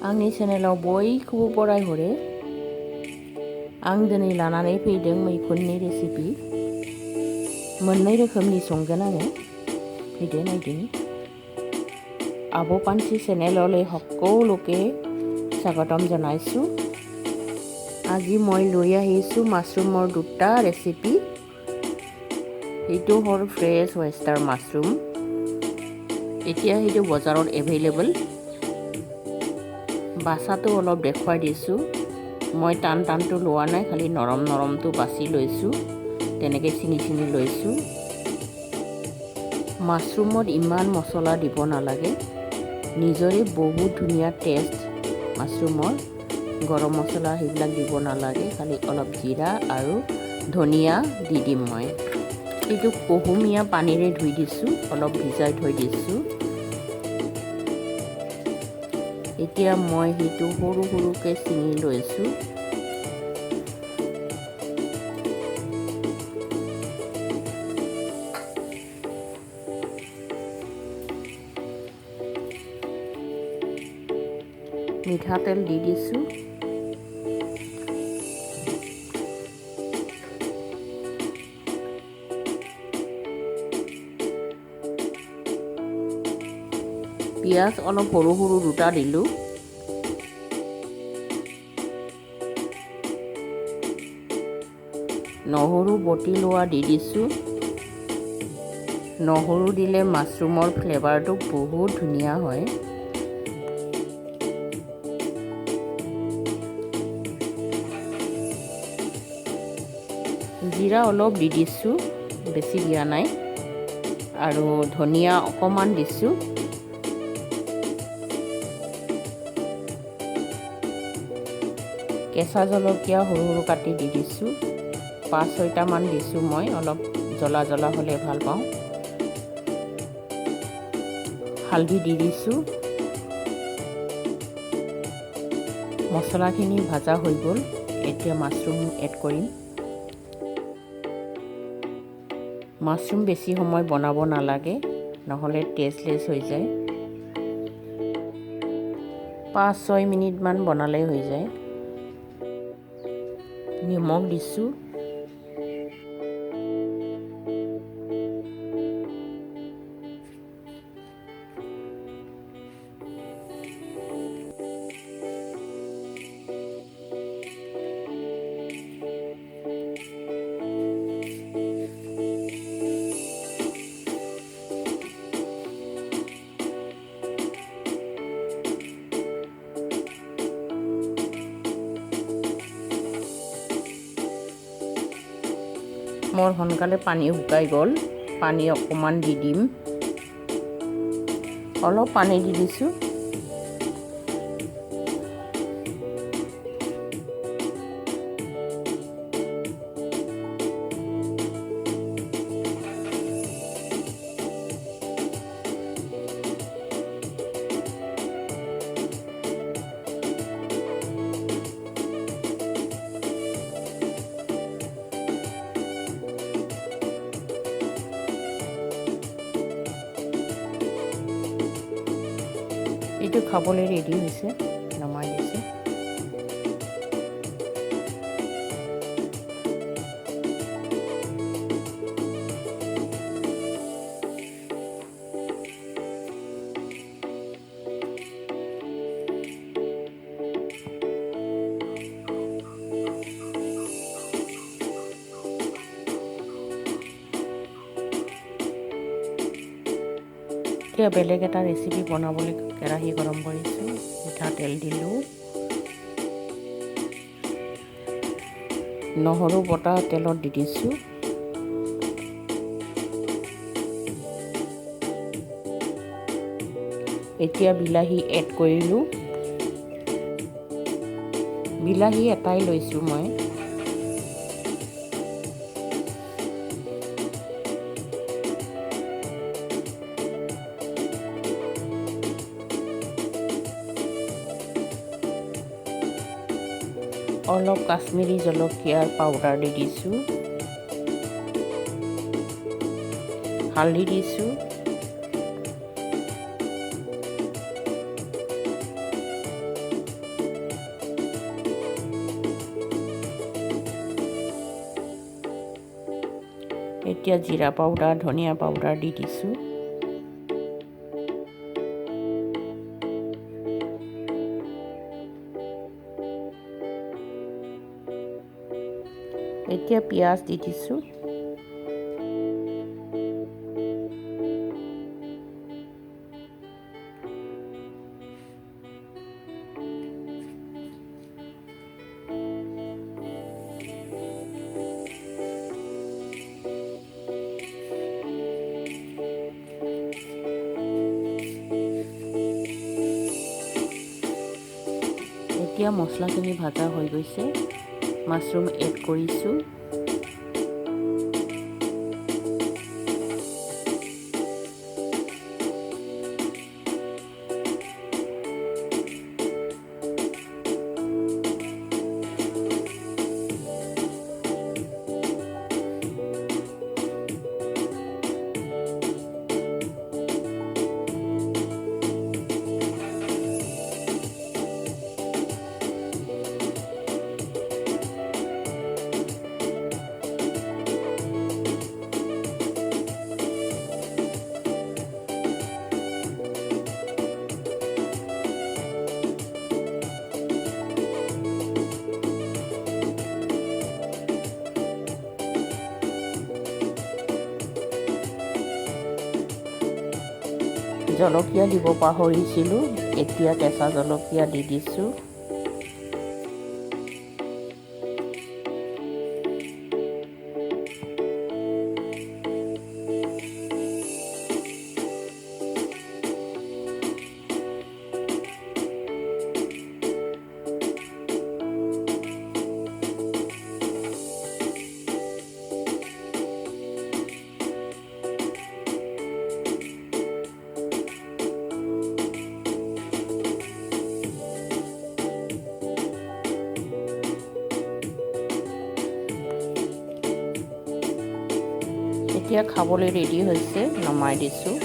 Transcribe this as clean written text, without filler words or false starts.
आंनि चेनेलाव बयखौबो बरायहरो। आं दिनै लानानै फैदों मैखुननि रेसिपि। मोननै रोखोमनि संगोन आङो। फैदो नायदिनि। आब' पान्सि চেনেললৈ সকলোকে স্বাগতম জনাইছোঁ। আজি মই লৈ আহিছোঁ মাছৰুমৰ দুটা ৰেচিপি। এইটো হ'ল ফ্ৰেছ ৱেষ্টাৰ মাছৰুম। এতিয়া সেইটো বজাৰত এভেইলেবল। বাছাটো অলপ দেখুৱাই দিছোঁ। মই টানটো লোৱা নাই, খালি নৰমটো বাছি লৈছোঁ। তেনেকৈ চিঙি লৈছোঁ। মাছৰুমত ইমান মছলা দিব নালাগে। নিজৰে বহুত ধুনীয়া টেষ্ট মাছৰুমৰ। গৰম মছলা সেইবিলাক দিব নালাগে, খালি অলপ জিৰা আৰু ধনিয়া দি দিম মই। এইটো কুহুমীয়া পানীৰে ধুই দিছোঁ, অলপ ভিজাই থৈ দিছোঁ। এতিয়া মই সেইটো সৰুকৈ ছিঙি লৈছোঁ। মিঠাতেল দি দিছোঁ। পিঁয়াজ অলপ সৰু দুটা দিলোঁ। নহৰু বটি লোৱা দি দিছোঁ। নহৰু দিলে মাছৰুমৰ ফ্লেভাৰটো বহুত ধুনীয়া হয়। জিৰা অলপ দি দিছোঁ, বেছি দিয়া নাই। আৰু ধনিয়া অকণমান দিছোঁ। কেঁচা জলকীয়া সৰু কাটি দি দিছোঁ। 5-6টামান দিছোঁ মই, অলপ জ্বলা হ'লে ভাল পাওঁ। হালধি দি দিছোঁ। মছলাখিনি ভাজা হৈ গ'ল। এতিয়া মাছৰুম এড কৰিম। মাছৰুম বেছি সময় বনাব নালাগে, নহ'লে টেষ্টলেছ হৈ যায়। 5-6 মিনিটমান বনালেই হৈ যায়। নিমখ দিছোঁ। মোৰ সোনকালে পানী শুকাই গ'ল। পানী অকণমান দি দিম। অলপ পানী দি দিছোঁ। এইটো খাবলৈ ৰেডি হৈছে, নমাই দিছোঁ। এতিয়া বেলেগ এটা ৰেচিপি বনাবলৈ কেৰাহী গৰম কৰিছোঁ। মিঠাতেল দিলোঁ। নহৰু বটা তেলত দি দিছোঁ। এতিয়া বিলাহী এড কৰিলোঁ। বিলাহী এটাই লৈছোঁ মই। অলপ কাশ্মীৰী জলকীয়াৰ পাউডাৰ দি দিছোঁ। হালধি দিছোঁ। এতিয়া জিৰা পাউডাৰ ধনিয়া পাউডাৰ দি দিছোঁ। এতিয়া পিঁয়াজ দি দিছোঁ। এতিয়া মছলাখিনি ভাজা হৈ গৈছে, মাছৰুম এড কৰিছোঁ। জলকীয়া দিব পাহৰিছিলোঁ, এতিয়া কেঁচা জলকীয়া দি দিছোঁ। এতিয়া খাবলৈ ৰেডি হৈছে, নমাই দিছোঁ।